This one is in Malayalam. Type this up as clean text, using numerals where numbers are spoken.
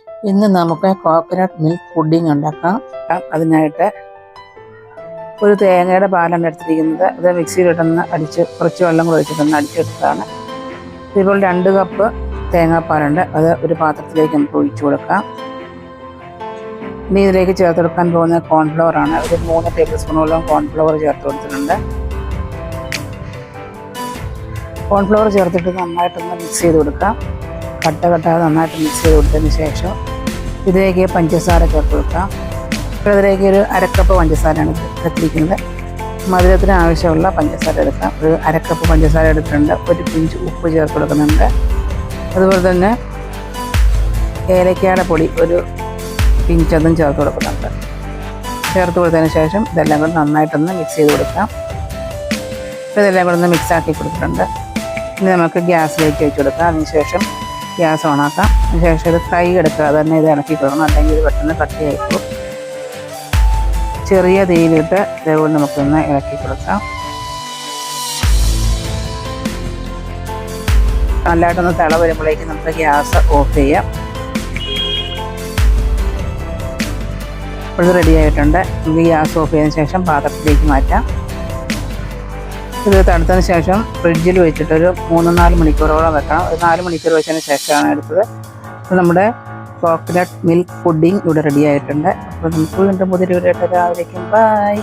ഇന്ന് നമുക്ക് കോക്കനട്ട് മിൽക്ക് പുഡിംഗ് ഉണ്ടാക്കാം. അതിനായിട്ട് ഒരു തേങ്ങയുടെ പാലാണ് എടുത്തിരിക്കുന്നത്. അത് മിക്സിയിലിട്ടൊന്ന് അടിച്ച് കുറച്ച് വെള്ളം കൂടെ ഒഴിച്ചിട്ടൊന്ന് അടിച്ചെടുത്തതാണ്. ഇപ്പോൾ 2 കപ്പ് തേങ്ങാപ്പാലുണ്ട്. അത് ഒരു പാത്രത്തിലേക്ക് നമുക്ക് ഒഴിച്ചു കൊടുക്കാം. ഇനി ഇതിലേക്ക് ചേർത്ത് കൊടുക്കാൻ പോകുന്ന കോൺഫ്ലവറാണ്. ഒരു 3 ടേബിൾ സ്പൂണോളം കോൺഫ്ലവർ ചേർത്ത് കൊടുത്തിട്ടുണ്ട്. കോൺഫ്ലവർ ചേർത്തിട്ട് നന്നായിട്ടൊന്ന് മിക്സ് ചെയ്ത് കൊടുക്കാം. കട്ടാതെ നന്നായിട്ട് മിക്സ് ചെയ്ത് കൊടുത്തതിന് ശേഷം ഇതിലേക്ക് പഞ്ചസാര ചേർത്ത് കൊടുക്കാം. ഇപ്പോൾ ഇതിലേക്ക് ഒരു 1/2 കപ്പ് പഞ്ചസാരയാണ് എടുത്തിരിക്കുന്നത്. മധുരത്തിന് ആവശ്യമുള്ള പഞ്ചസാര എടുക്കാം. ഒരു 1/2 കപ്പ് പഞ്ചസാര എടുത്തിട്ടുണ്ട്. ഒരു പിഞ്ച് ഉപ്പ് ചേർത്ത് കൊടുക്കുന്നുണ്ട്. അതുപോലെ തന്നെ ഏലക്കയുടെ പൊടി ഒരു പിഞ്ചതും ചേർത്ത് കൊടുക്കുന്നുണ്ട്. ചേർത്ത് കൊടുത്തതിന് ശേഷം ഇതെല്ലാം കൂടെ നന്നായിട്ടൊന്ന് മിക്സ് ചെയ്ത് കൊടുക്കാം. ഇപ്പോൾ ഇതെല്ലാം കൂടെ ഒന്ന് മിക്സാക്കി കൊടുത്തിട്ടുണ്ട്. ഇനി നമുക്ക് ഗ്യാസിലേക്ക് വെച്ച് കൊടുക്കാം. അതിനുശേഷം ഗ്യാസ് ഓണാക്കാം. അതിനുശേഷം ഇത് കൈ എടുക്കുക, തന്നെ ഇത് ഇളക്കി കൊടുക്കണം, അല്ലെങ്കിൽ ഇത് പെട്ടെന്ന് കട്ടിയായിപ്പോൾ. ചെറിയ തീയിലിട്ട് ഇതേപോലെ നമുക്കൊന്ന് ഇളക്കി കൊടുക്കാം. നല്ലതായിട്ടൊന്ന് തിള വരുമ്പോഴേക്കും നമുക്ക് ഗ്യാസ് ഓഫ് ചെയ്യാം. ഇത് റെഡി ആയിട്ടുണ്ട്. നമുക്ക് ഗ്യാസ് ഓഫ് ചെയ്തതിന് ശേഷം പാത്രത്തിലേക്ക് മാറ്റാം. ഇത് തണുത്തതിന് ശേഷം ഫ്രിഡ്ജിൽ വെച്ചിട്ടൊരു 3-4 മണിക്കൂറോളം വെക്കണം. ഒരു 4 മണിക്കൂർ വെച്ചതിന് ശേഷമാണ് എടുത്തത്. അപ്പോൾ നമ്മുടെ കോക്കനട്ട് മിൽക്ക് പുഡിംഗ് ഇവിടെ റെഡി ആയിട്ടുണ്ട്. അപ്പോൾ നമുക്ക് വീണ്ടും പുതിയൊരു രാവിലേക്കും ബൈ.